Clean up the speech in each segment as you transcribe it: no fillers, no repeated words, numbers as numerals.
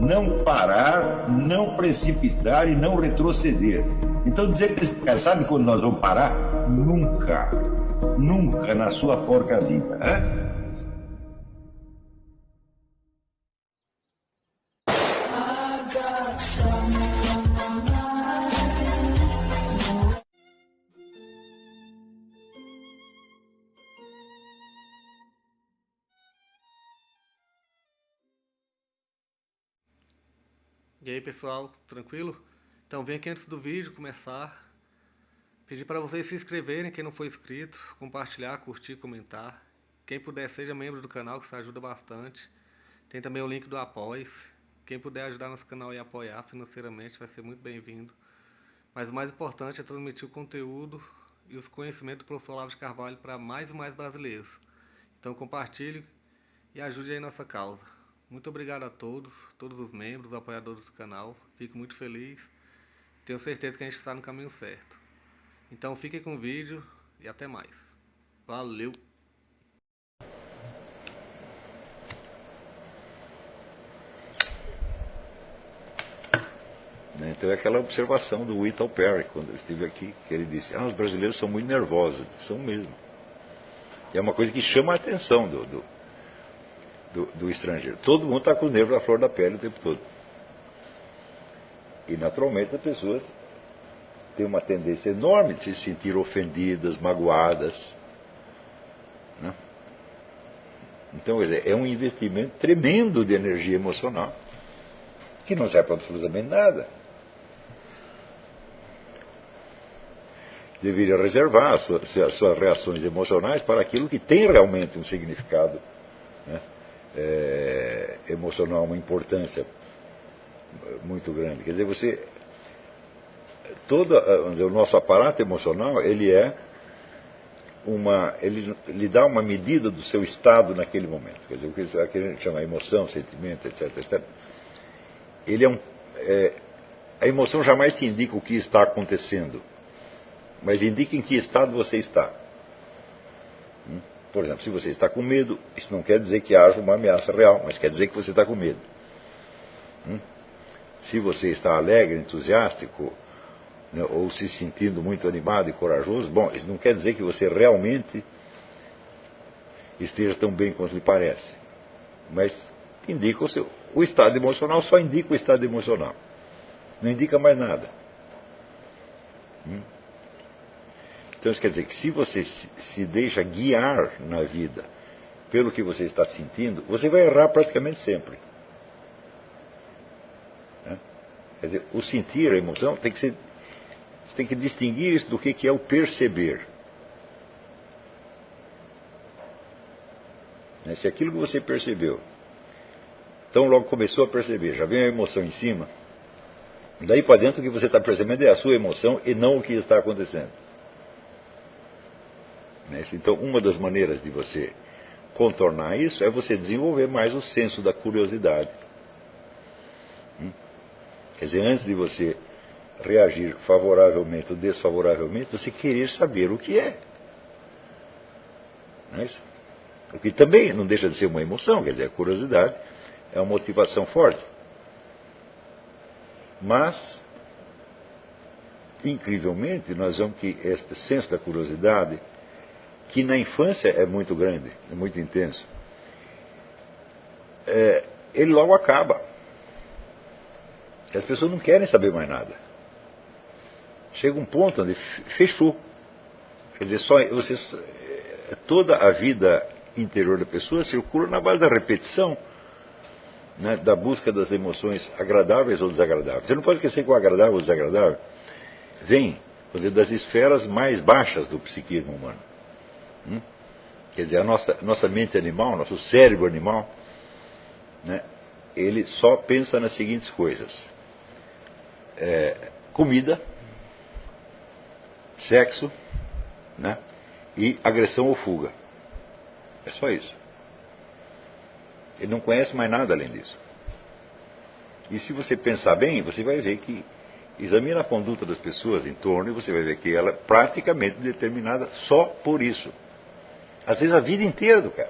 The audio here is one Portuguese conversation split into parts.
não parar, não precipitar e não retroceder. Então dizer para esse cara, sabe quando nós vamos parar? Nunca. Nunca na sua porca vida. Né? E aí pessoal, tranquilo? Então vem aqui antes do vídeo começar, pedir para vocês se inscreverem, quem não for inscrito, compartilhar, curtir, comentar. Quem puder seja membro do canal, que isso ajuda bastante. Tem também o link do Apoia-se. Quem puder ajudar nosso canal e apoiar financeiramente vai ser muito bem-vindo. Mas o mais importante é transmitir o conteúdo e os conhecimentos do professor Olavo de Carvalho para mais e mais brasileiros. Então compartilhe e ajude aí nossa causa. Muito obrigado a todos os membros, apoiadores do canal. Fico muito feliz. Tenho certeza que a gente está no caminho certo. Então fiquem com o vídeo e até mais. Valeu! Então é aquela observação do Whittle Perry, quando eu estive aqui, que ele disse, os brasileiros são muito nervosos. São mesmo. E é uma coisa que chama a atenção do estrangeiro. Todo mundo está com os nervos à flor da pele o tempo todo. E naturalmente as pessoas têm uma tendência enorme de se sentir ofendidas, magoadas. Né? Então, quer dizer, é um investimento tremendo de energia emocional que não serve para absolutamente nada. Deveria reservar as suas reações emocionais para aquilo que tem realmente um significado, né? Emocional, uma importância muito grande. Quer dizer, vamos dizer, o nosso aparato emocional, ele lhe dá uma medida do seu estado naquele momento. Quer dizer, o que a gente chama emoção, sentimento, etc, etc. A emoção jamais te indica o que está acontecendo, mas indica em que estado você está. Por exemplo, se você está com medo, isso não quer dizer que haja uma ameaça real, mas quer dizer que você está com medo. Se você está alegre, entusiástico, né, ou se sentindo muito animado e corajoso, bom, isso não quer dizer que você realmente esteja tão bem quanto lhe parece. Mas indica o estado emocional, só indica o estado emocional. Não indica mais nada. Então isso quer dizer que se você se deixa guiar na vida pelo que você está sentindo, você vai errar praticamente sempre. Né? Quer dizer, o sentir, a emoção, você tem que distinguir isso do que é o perceber. Né? Se aquilo que você percebeu, então logo começou a perceber, já vem a emoção em cima, daí para dentro o que você está percebendo é a sua emoção e não o que está acontecendo. Então, uma das maneiras de você contornar isso é você desenvolver mais o senso da curiosidade. Quer dizer, antes de você reagir favoravelmente ou desfavoravelmente, você querer saber o que é. Não é isso? O que também não deixa de ser uma emoção, quer dizer, a curiosidade é uma motivação forte. Mas, incrivelmente, nós vemos que este senso da curiosidade, que na infância é muito grande, é muito intenso, ele logo acaba. As pessoas não querem saber mais nada. Chega um ponto onde fechou. Quer dizer, toda a vida interior da pessoa circula na base da repetição, né, da busca das emoções agradáveis ou desagradáveis. Você não pode esquecer que o agradável ou desagradável vem, quer dizer, das esferas mais baixas do psiquismo humano. Quer dizer, a nossa mente animal, nosso cérebro animal, né, ele só pensa nas seguintes coisas: comida, sexo, né, e agressão ou fuga. É só isso. Ele não conhece mais nada além disso. E se você pensar bem, você vai ver que, examina a conduta das pessoas em torno e você vai ver que ela é praticamente determinada só por isso. Às vezes a vida inteira do cara.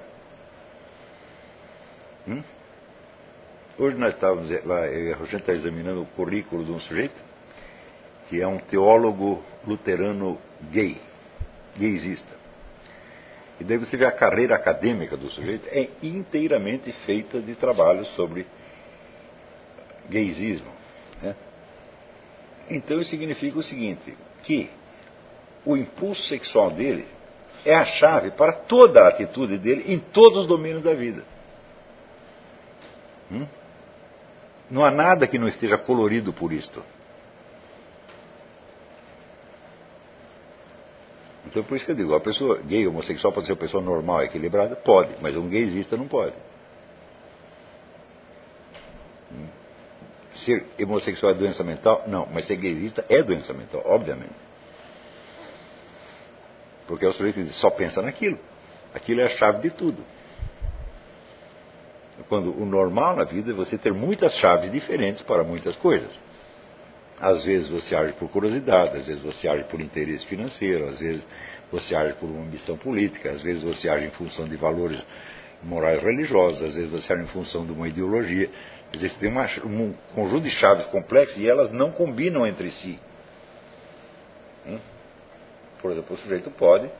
Hoje nós estávamos lá, a gente está examinando o currículo de um sujeito que é um teólogo luterano gaysista. E daí você vê a carreira acadêmica do sujeito é inteiramente feita de trabalhos sobre gaysismo, né? Então isso significa o seguinte, que o impulso sexual dele é a chave para toda a atitude dele em todos os domínios da vida. Não há nada que não esteja colorido por isto. Então por isso que eu digo, a pessoa gay, homossexual pode ser uma pessoa normal, equilibrada? Pode, mas um gaysista não pode. Ser homossexual é doença mental? Não, mas ser gaysista é doença mental, obviamente. Porque o sujeito só pensa naquilo. Aquilo é a chave de tudo. Quando o normal na vida é você ter muitas chaves diferentes para muitas coisas. Às vezes você age por curiosidade, às vezes você age por interesse financeiro, às vezes você age por uma ambição política, às vezes você age em função de valores morais religiosos, às vezes você age em função de uma ideologia. Quer dizer, você tem um conjunto de chaves complexas e elas não combinam entre si. Por exemplo, o sujeito pode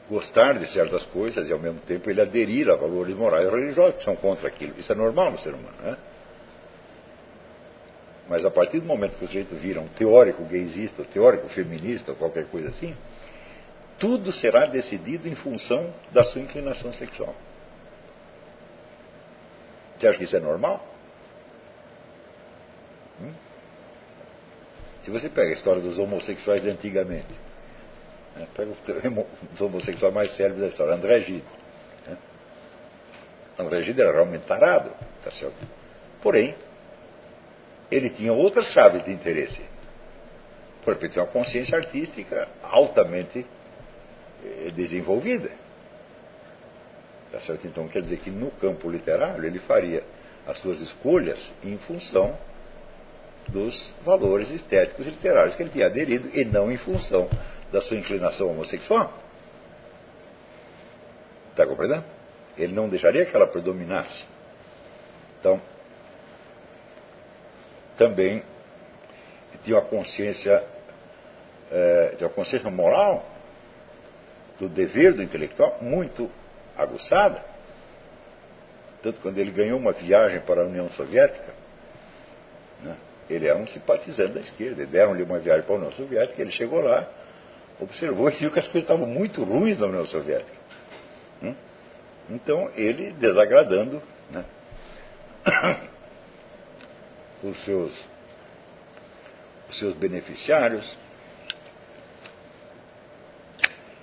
gostar de certas coisas e ao mesmo tempo ele aderir a valores morais religiosos que são contra aquilo. Isso é normal no ser humano, né? Mas a partir do momento que o sujeito vira um teórico gaysista, um teórico feminista, ou qualquer coisa assim, tudo será decidido em função da sua inclinação sexual. Você acha que isso é normal? Se você pega a história dos homossexuais de antigamente, né, pega os homossexuais mais célebres da história, André Gide. Né? André Gide era realmente tarado, tá certo? Porém, ele tinha outras chaves de interesse. Por exemplo, ele tinha uma consciência artística altamente desenvolvida. Tá certo? Então, quer dizer que no campo literário ele faria as suas escolhas em função dos valores estéticos e literários que ele tinha aderido e não em função da sua inclinação homossexual. Está compreendendo? Ele não deixaria que ela predominasse. Então, também tinha uma consciência moral do dever do intelectual muito aguçada. Tanto quando ele ganhou uma viagem para a União Soviética, né, ele era um simpatizante da esquerda, deram-lhe uma viagem para a União Soviética, ele chegou lá, observou e viu que as coisas estavam muito ruins na União Soviética. Então ele, desagradando, né, os seus beneficiários,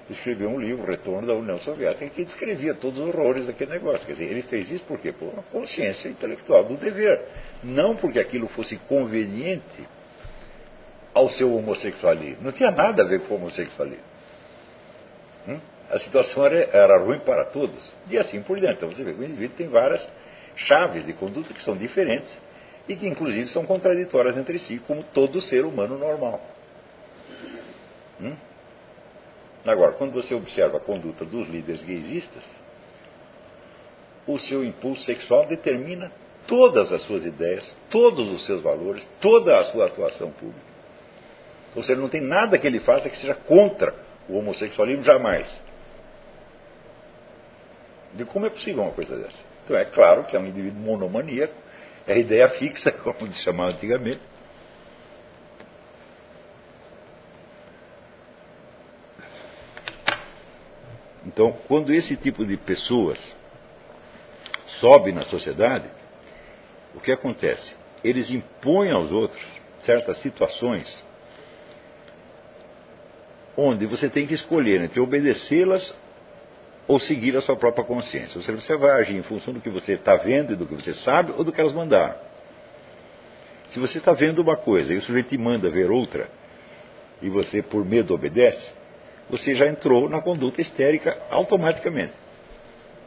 escreveu um livro, Retorno da União Soviética, que descrevia todos os horrores daquele negócio. Quer dizer, ele fez isso por quê? Por uma consciência intelectual do dever. Não porque aquilo fosse conveniente ao seu homossexualismo. Não tinha nada a ver com o homossexualismo. A situação era ruim para todos. E assim por diante. Então você vê que o indivíduo tem várias chaves de conduta que são diferentes e que inclusive são contraditórias entre si, como todo ser humano normal. Agora, quando você observa a conduta dos líderes gaysistas, o seu impulso sexual determina todas as suas ideias, todos os seus valores, toda a sua atuação pública. Ou seja, não tem nada que ele faça que seja contra o homossexualismo, jamais. De como é possível uma coisa dessa? Então é claro que é um indivíduo monomaníaco, é a ideia fixa, como se chamava antigamente. Então, quando esse tipo de pessoas sobe na sociedade, o que acontece? Eles impõem aos outros certas situações onde você tem que escolher entre obedecê-las ou seguir a sua própria consciência. Ou seja, você vai agir em função do que você está vendo e do que você sabe ou do que elas mandaram. Se você está vendo uma coisa e o sujeito te manda ver outra e você por medo obedece, você já entrou na conduta histérica automaticamente.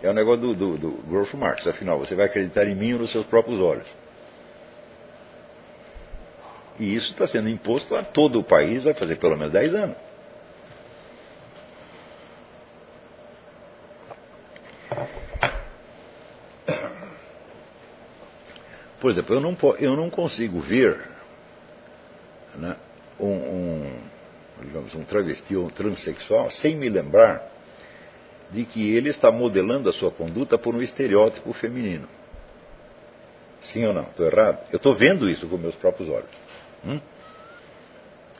É o negócio do Groucho Marx. Afinal, você vai acreditar em mim ou nos seus próprios olhos. E isso está sendo imposto a todo o país, vai fazer pelo menos 10 anos. Por exemplo, eu não consigo ver, né, digamos, um travesti ou um transexual sem me lembrar de que ele está modelando a sua conduta por um estereótipo feminino. Sim ou não? Estou errado? Eu estou vendo isso com meus próprios olhos.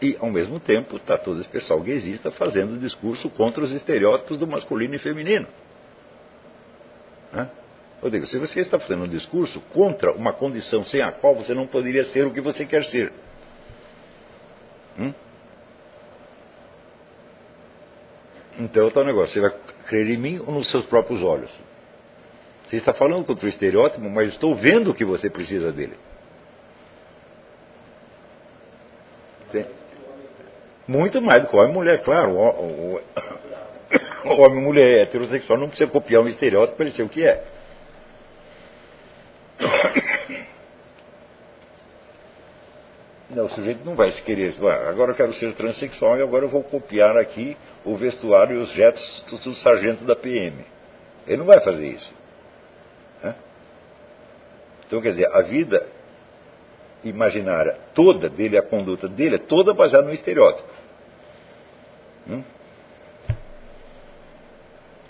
E, ao mesmo tempo, está todo esse pessoal gaysista fazendo discurso contra os estereótipos do masculino e feminino. Eu digo, se você está fazendo um discurso contra uma condição sem a qual você não poderia ser o que você quer ser, então está o negócio, você vai crer em mim ou nos seus próprios olhos? Você está falando contra o estereótipo, mas estou vendo que você precisa dele. Tem. Muito mais do que homem e mulher, claro. O homem e mulher heterossexual não precisa copiar um estereótipo para ele ser o que é. Não, o sujeito não vai se querer. Agora eu quero ser transexual e agora eu vou copiar aqui o vestuário e os gestos do sargento da PM. Ele não vai fazer isso. Então, quer dizer, a vida imaginária toda dele, a conduta dele, é toda baseada no estereótipo.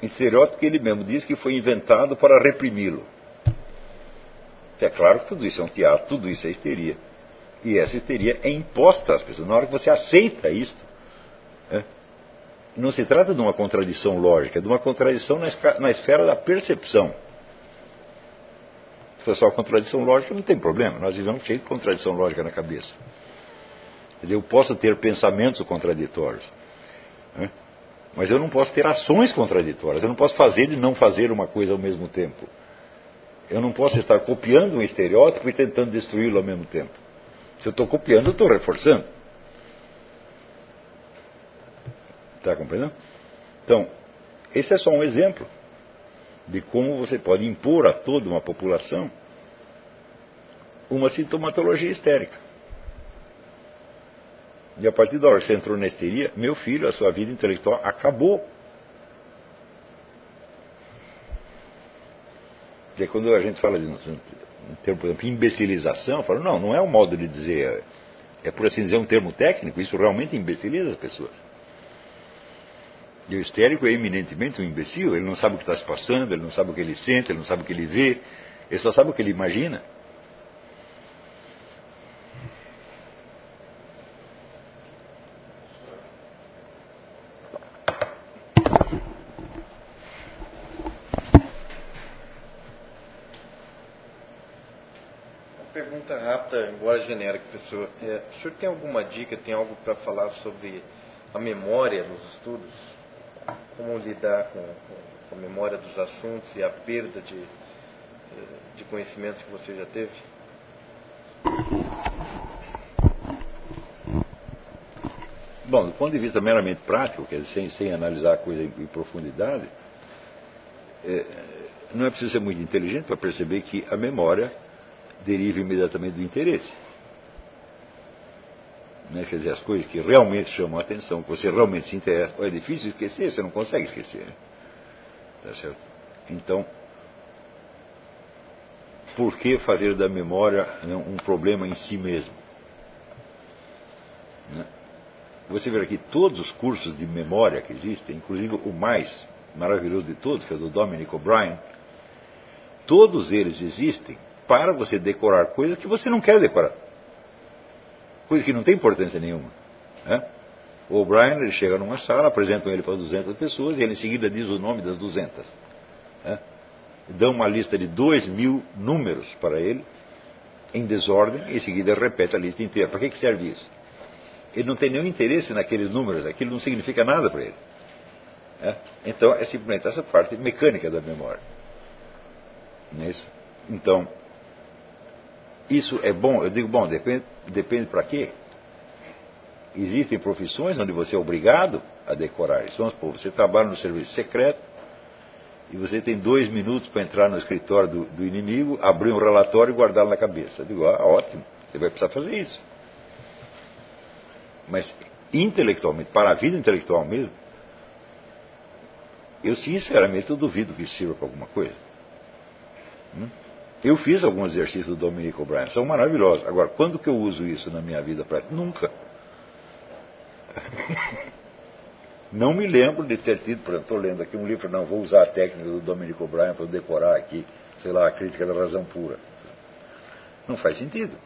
Estereótipo que ele mesmo diz que foi inventado para reprimi-lo. É claro que tudo isso é um teatro, tudo isso é histeria. E essa histeria é imposta às pessoas. Na hora que você aceita isto, não se trata de uma contradição lógica, é de uma contradição na esfera da percepção. Se for só contradição lógica, não tem problema. Nós vivemos cheio de contradição lógica na cabeça. Quer dizer, eu posso ter pensamentos contraditórios, mas eu não posso ter ações contraditórias. Eu não posso fazer e não fazer uma coisa ao mesmo tempo. Eu não posso estar copiando um estereótipo e tentando destruí-lo ao mesmo tempo. Se eu estou copiando, eu estou reforçando. Está compreendendo? Então, esse é só um exemplo de como você pode impor a toda uma população uma sintomatologia histérica. E a partir da hora que você entrou na histeria, meu filho, a sua vida intelectual acabou. Porque quando a gente fala de um termo, por exemplo, imbecilização, eu falo, não é um modo de dizer, é por assim dizer um termo técnico, isso realmente imbeciliza as pessoas. E o histérico é eminentemente um imbecil, ele não sabe o que está se passando, ele não sabe o que ele sente, ele não sabe o que ele vê, ele só sabe o que ele imagina. Pergunta rápida, embora genérica, professor. O senhor tem alguma dica, tem algo para falar sobre a memória nos estudos? Como lidar com a memória dos assuntos e a perda de conhecimentos que você já teve? Bom, do ponto de vista meramente prático, quer dizer, sem analisar a coisa em profundidade, não é preciso ser muito inteligente para perceber que a memória deriva imediatamente do interesse. Quer dizer, as coisas que realmente chamam a atenção, que você realmente se interessa, é difícil esquecer, você não consegue esquecer. Tá certo? Então, por que fazer da memória um problema em si mesmo? Você vê aqui todos os cursos de memória que existem, inclusive o mais maravilhoso de todos, que é o do Dominic O'Brien, todos eles existem para você decorar coisas que você não quer decorar. Coisas que não tem importância nenhuma. O O'Brien, ele chega numa sala, apresentam ele para 200 pessoas, e ele em seguida diz o nome das 200. Dão uma lista de 2.000 números para ele, em desordem, e em seguida repete a lista inteira. Para que serve isso? Ele não tem nenhum interesse naqueles números, aquilo não significa nada para ele. Então, é simplesmente essa parte mecânica da memória. Não é isso? Então, isso é bom? Eu digo, bom, depende para quê? Existem profissões onde você é obrigado a decorar isso. Vamos supor, você trabalha no serviço secreto e você tem 2 minutos para entrar no escritório do inimigo, abrir um relatório e guardá-lo na cabeça. Eu digo, ótimo, você vai precisar fazer isso. Mas, intelectualmente, para a vida intelectual mesmo, eu sinceramente duvido que isso sirva para alguma coisa. Eu fiz alguns exercícios do Dominic O'Brien, são maravilhosos. Agora, quando que eu uso isso na minha vida prática? Nunca. Não me lembro de ter tido, por exemplo, estou lendo aqui um livro, não, vou usar a técnica do Dominic O'Brien para decorar aqui, sei lá, a crítica da razão pura. Não faz sentido.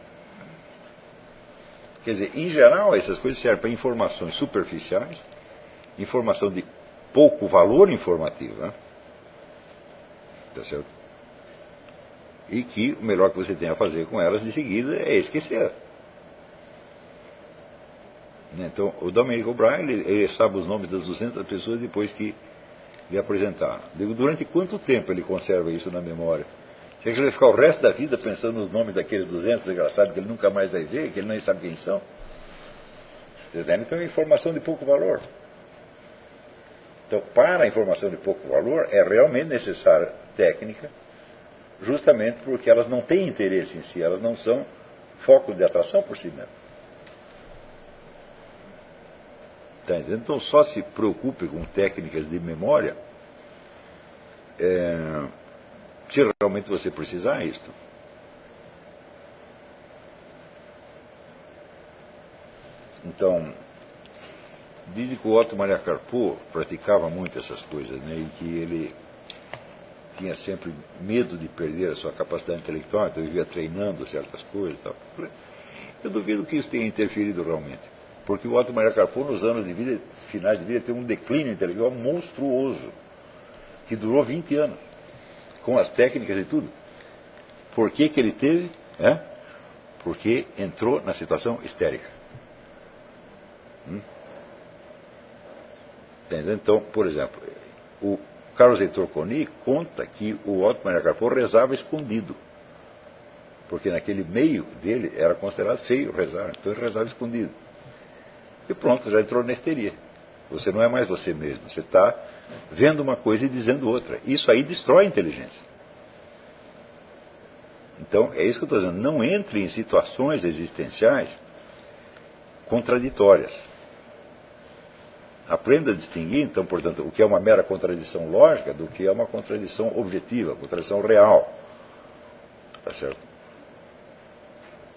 Quer dizer, em geral, essas coisas servem para informações superficiais, informação de pouco valor informativo, né? Tá certo? E que o melhor que você tem a fazer com elas de seguida é esquecer. Então, o Dominic O'Brien, ele sabe os nomes das 200 pessoas depois que lhe apresentaram. Digo, durante quanto tempo ele conserva isso na memória? Será que ele vai ficar o resto da vida pensando nos nomes daqueles 200 desgraçados que ele nunca mais vai ver, que ele nem sabe quem são? Então é informação de pouco valor. Então, para a informação de pouco valor, é realmente necessária técnica, justamente porque elas não têm interesse em si, elas não são foco de atração por si mesmas. Tá entendendo? Então, só se preocupe com técnicas de memória se realmente você precisar disso. Então, dizem que o Otto Maria Carpo praticava muito essas coisas, né? E que ele tinha sempre medo de perder a sua capacidade intelectual, então vivia treinando certas coisas e tal. Eu duvido que isso tenha interferido realmente, porque o Otto Maria Carpo, nos anos de vida, finais de vida, teve um declínio intelectual monstruoso, que durou 20 anos, com as técnicas e tudo. Por que que ele teve? Porque entrou na situação histérica. Então, por exemplo, o Carlos Heitor Coni conta que o Otto Maria Carpo rezava escondido, porque naquele meio dele era considerado feio rezar, então ele rezava escondido. E pronto, já entrou na histeria. Você não é mais você mesmo, você está vendo uma coisa e dizendo outra. Isso aí destrói a inteligência. Então, é isso que eu estou dizendo. Não entre em situações existenciais contraditórias. Aprenda a distinguir, então, portanto, o que é uma mera contradição lógica do que é uma contradição objetiva, contradição real. Tá certo?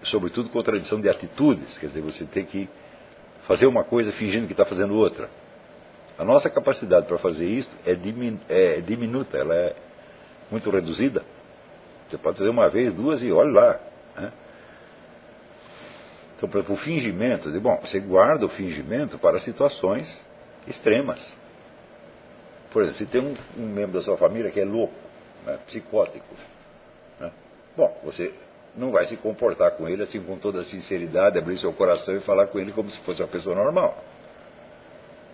Sobretudo contradição de atitudes, quer dizer, você tem que fazer uma coisa fingindo que está fazendo outra. A nossa capacidade para fazer isso é diminuta, ela é muito reduzida. Você pode fazer uma vez, duas e olha lá. Né? Então, por exemplo, o fingimento, você guarda o fingimento para situações extremas. Por exemplo, se tem um membro da sua família que é louco, né, psicótico, né? Você não vai se comportar com ele assim com toda a sinceridade, abrir seu coração e falar com ele como se fosse uma pessoa normal.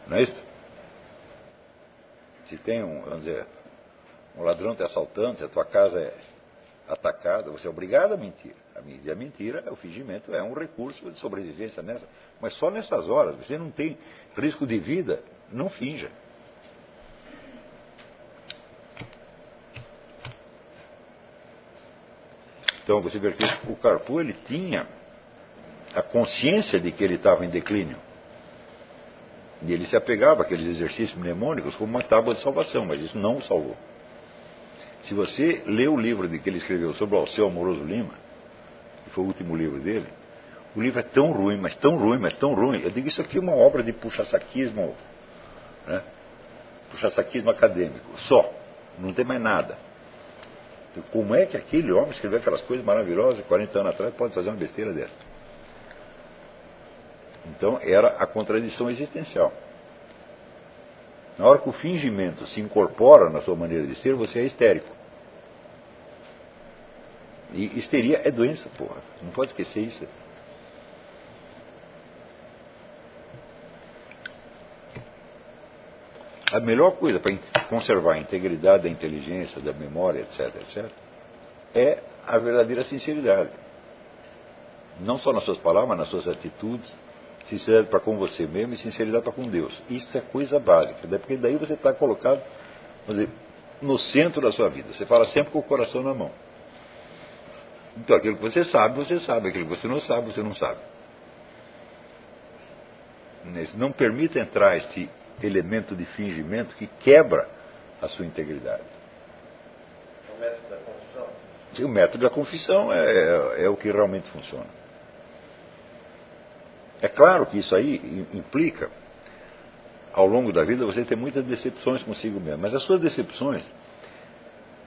Não é isso? Se tem vamos dizer, um ladrão te assaltando, se a tua casa é atacada, você é obrigado a mentir. A mentira, o fingimento é um recurso de sobrevivência nessa. Mas só nessas horas, você não tem risco de vida, não finja. Então você vê que o Carpo, ele tinha a consciência de que ele estava em declínio. E ele se apegava àqueles exercícios mnemônicos como uma tábua de salvação, mas isso não o salvou. Se você lê o livro que ele escreveu sobre o Alceu Amoroso Lima, que foi o último livro dele, o livro é tão ruim, mas tão ruim, mas tão ruim. Eu digo, isso aqui é uma obra de puxa-saquismo, né? Puxa-saquismo acadêmico, só. Não tem mais nada. Como é que aquele homem escreveu aquelas coisas maravilhosas 40 anos atrás pode fazer uma besteira dessa? Então era a contradição existencial. Na hora que o fingimento se incorpora na sua maneira de ser, você é histérico. E histeria é doença, porra. Não pode esquecer isso. A melhor coisa para conservar a integridade da inteligência, da memória, etc., etc., é a verdadeira sinceridade. Não só nas suas palavras, mas nas suas atitudes. Sinceridade para com você mesmo e sinceridade para com Deus. Isso é coisa básica, porque daí você está colocado, vamos dizer, no centro da sua vida. Você fala sempre com o coração na mão. Então aquilo que você sabe, aquilo que você não sabe. Não permita entrar este elemento de fingimento que quebra a sua integridade. É o método da confusão. O método da confissão é o que realmente funciona. É claro que isso aí implica, ao longo da vida, você ter muitas decepções consigo mesmo. Mas as suas decepções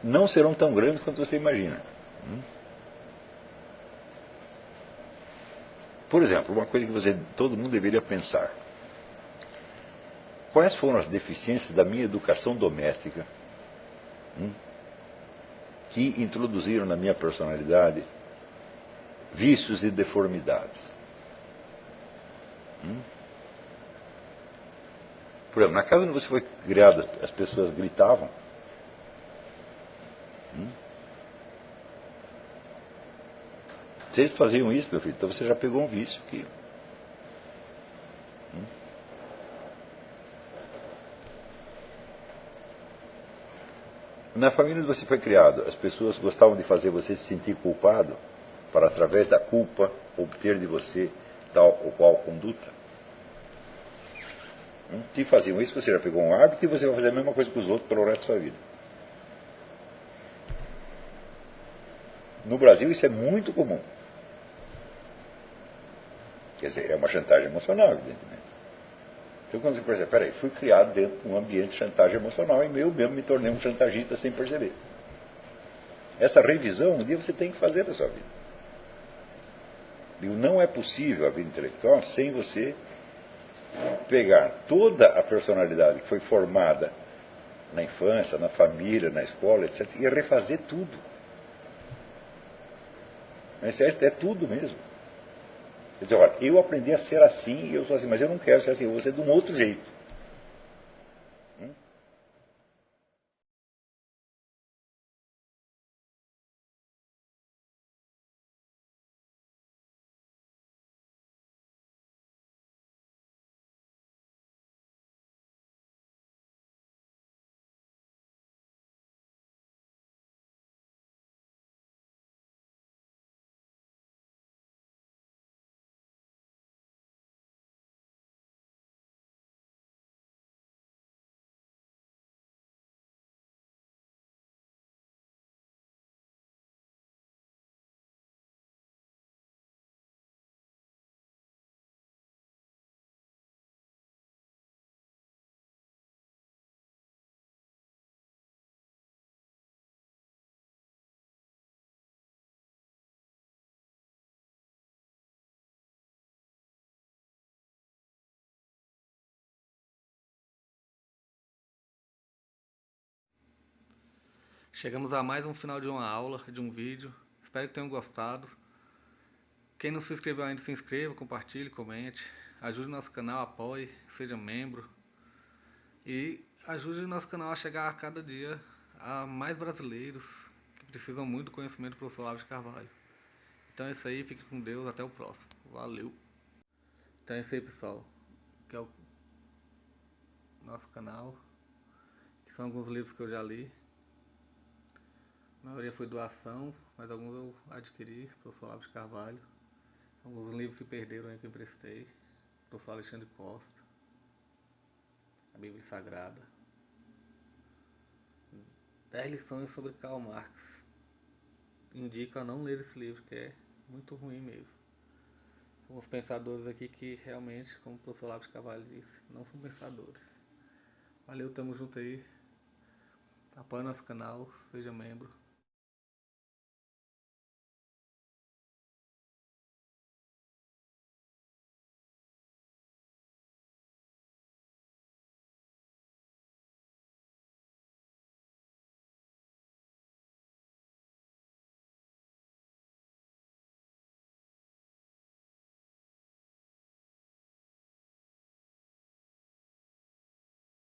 não serão tão grandes quanto você imagina. Por exemplo, uma coisa que todo mundo deveria pensar. Quais foram as deficiências da minha educação doméstica que introduziram na minha personalidade vícios e deformidades? Por exemplo, na casa onde você foi criado, as pessoas gritavam. Se eles faziam isso, meu filho, então você já pegou um vício aqui. Na família onde você foi criado, as pessoas gostavam de fazer você se sentir culpado para, através da culpa, obter de você tal ou qual conduta. Se faziam isso, você já pegou um hábito e você vai fazer a mesma coisa com os outros pelo resto da sua vida. No Brasil isso é muito comum. Quer dizer, é uma chantagem emocional, evidentemente. Então quando você percebe, peraí, fui criado dentro de um ambiente de chantagem emocional e eu mesmo me tornei um chantagista sem perceber. Essa revisão, um dia você tem que fazer da sua vida. E não é possível a vida intelectual sem você pegar toda a personalidade que foi formada na infância, na família, na escola, etc., e refazer tudo. Mas é tudo mesmo. Quer dizer, olha, eu aprendi a ser assim e eu sou assim, mas eu não quero ser assim, eu vou ser de um outro jeito. Chegamos a mais um final de uma aula, de um vídeo. Espero que tenham gostado. Quem não se inscreveu ainda, se inscreva, compartilhe, comente. Ajude o nosso canal, apoie, seja membro. E ajude o nosso canal a chegar a cada dia a mais brasileiros que precisam muito do conhecimento do professor Olavo de Carvalho. Então é isso aí, fique com Deus, até o próximo. Valeu! Então é isso aí, pessoal. Que é o nosso canal. Que são alguns livros que eu já li. A maioria foi doação, mas alguns eu adquiri, professor Olavo de Carvalho. Alguns livros se perderam aí que eu emprestei. Professor Alexandre Costa. A Bíblia Sagrada. 10 lições sobre Karl Marx. Indico a não ler esse livro, que é muito ruim mesmo. Alguns pensadores aqui que realmente, como o professor Olavo de Carvalho disse, não são pensadores. Valeu, tamo junto aí. Apoie nosso canal, seja membro.